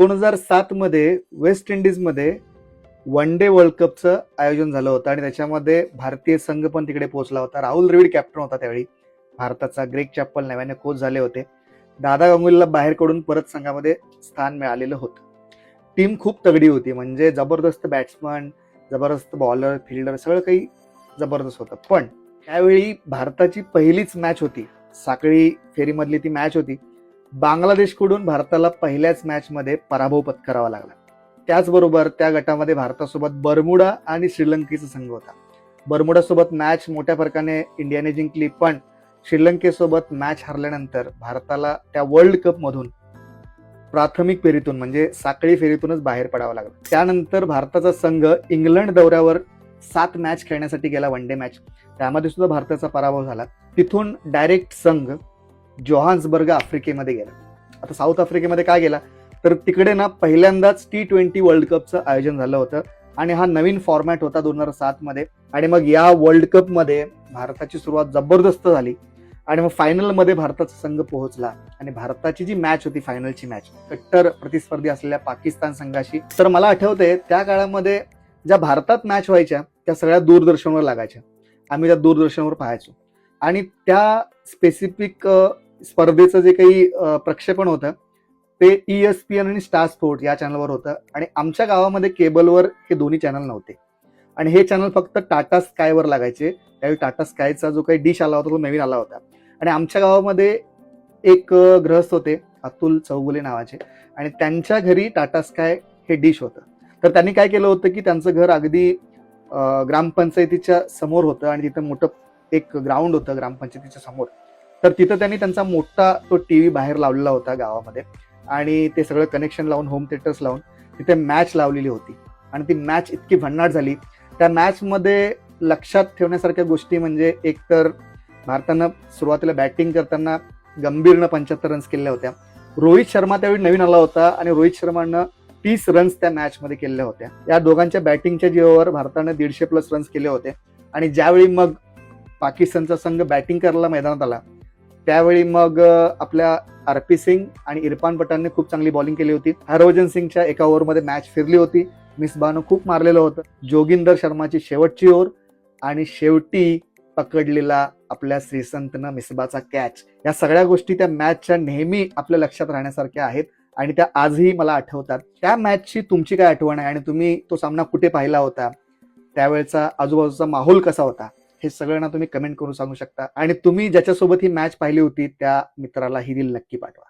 2007 मध्ये waste इंडिजमध्ये one day world कपचं आयोजन झालं होतं आणि त्याच्यामध्ये भारतीय संघ पण तिकडे पोहोचला होता. राहुल द्रविड कॅप्टन होता त्यावेळी भारताचा. ग्रेग चॅपल नव्याने कोच झाले होते. दादा गांगुलीला बाहेर कडून परत संघामध्ये स्थान मिळालेलं होतं. टीम खूप तगडी होती, म्हणजे जबरदस्त बॅट्समन, जबरदस्त बॉलर, फिल्डर, सगळं काही जबरदस्त होतं. पण त्यावेळी भारताची पहिलीच मॅच होती, साखळी फेरीमधली ती मॅच होती. बांगलादेशकडून भारताला पहिल्याच मॅचमध्ये पराभव पत्करावा लागला. त्याचबरोबर त्या गटामध्ये भारतासोबत बर्मुडा आणि श्रीलंकेचा संघ होता. बर्मुडासोबत मॅच मोठ्या फरकाने इंडियाने जिंकली, पण श्रीलंकेसोबत मॅच हरल्यानंतर भारताला त्या वर्ल्ड कप मधून प्राथमिक फेरीतून म्हणजे साखळी फेरीतूनच बाहेर पडावं लागलं. त्यानंतर भारताचा संघ इंग्लंड दौऱ्यावर 7 मॅच खेळण्यासाठी गेला, वन डे मॅच. त्यामध्ये सुद्धा भारताचा पराभव झाला. तिथून डायरेक्ट संघ जोहान्सबर्ग आफ्रिकेमध्ये गेला. आता साऊथ आफ्रिकेमध्ये काय गेला तर तिकडे ना पहिल्यांदाच T20 वर्ल्ड कपचं आयोजन झालं होतं आणि हा नवीन फॉर्मॅट होता 2007 मध्ये. आणि मग या वर्ल्ड कप मध्ये भारताची सुरुवात जबरदस्त झाली आणि मग फायनल मध्ये भारताचा संघ पोहोचला. आणि भारताची जी मॅच होती, फायनलची मॅच, कट्टर प्रतिस्पर्धी असलेल्या पाकिस्तान संघाशी. तर मला आठवतंय त्या काळामध्ये ज्या भारतात मॅच व्हायच्या त्या सगळ्या दूरदर्शनवर लागायच्या. आम्ही त्या दूरदर्शनवर पाहायचो आणि त्या स्पेसिफिक स्पर्धेचं जे काही प्रक्षेपण होतं ते ESPN आणि स्टार स्पोर्ट या चॅनलवर होतं. आणि आमच्या गावामध्ये केबलवर हे दोन्ही चॅनल नव्हते आणि हे चॅनल फक्त टाटा स्कायवर लागायचे. त्यावेळी टाटा स्कायचा जो काही डिश आला होता तो नवीन आला होता. आणि आमच्या गावामध्ये एक गृहस्थ होते, अतुल चौगुले नावाचे, आणि त्यांच्या घरी टाटा स्काय हे डिश होतं. तर त्यांनी काय केलं होतं की त्यांचं घर अगदी ग्रामपंचायतीच्या समोर होतं आणि तिथं मोठं एक ग्राउंड होतं ग्रामपंचायतीच्या समोर. तर तिथं त्यांनी त्यांचा मोठा तो टीव्ही बाहेर लावलेला होता गावामध्ये आणि ते सगळं कनेक्शन लावून, होम थिएटर्स लावून तिथे मॅच लावलेली होती. आणि ती मॅच इतकी भन्नाट झाली. त्या मॅचमध्ये लक्षात ठेवण्यासारख्या गोष्टी म्हणजे एक तर भारतानं सुरुवातीला बॅटिंग करताना गंभीरनं 75 रन्स केल्या होत्या. रोहित शर्मा त्यावेळी नवीन आला होता आणि रोहित शर्मानं 30 रन्स त्या मॅचमध्ये केल्या होत्या. या दोघांच्या बॅटिंगच्या जीवावर भारतानं 150+ रन्स केले होते. आणि ज्यावेळी मग पाकिस्तानचा संघ बॅटिंग करायला मैदानात आला त्यावेळी मग आपल्या RP सिंग आणि इरफान पठाणने खूप चांगली बॉलिंग केली होती. हरभजन सिंगच्या एका ओव्हरमध्ये मॅच फिरली होती. मिसबानं खूप मारलेलं होतं. जोगिंदर शर्माची शेवटची ओव्हर आणि शेवटी पकडलेला आपल्या श्रीसंतनं मिसबाचा कॅच, या सगळ्या गोष्टी त्या मॅचच्या नेहमी आपल्या लक्षात राहण्यासारख्या आहेत आणि त्या आजही मला आठवतात. त्या मॅचची तुमची काय आठवण आहे आणि तुम्ही तो सामना कुठे पाहिला होता, त्यावेळेचा आजूबाजूचा माहोल कसा होता, हे सगळं ना तुम्ही कमेंट करून सांगू शकता. आणि तुम्ही ज्याच्यासोबत ही मॅच पाहिली होती त्या मित्राला ही रील नक्की पाठवा.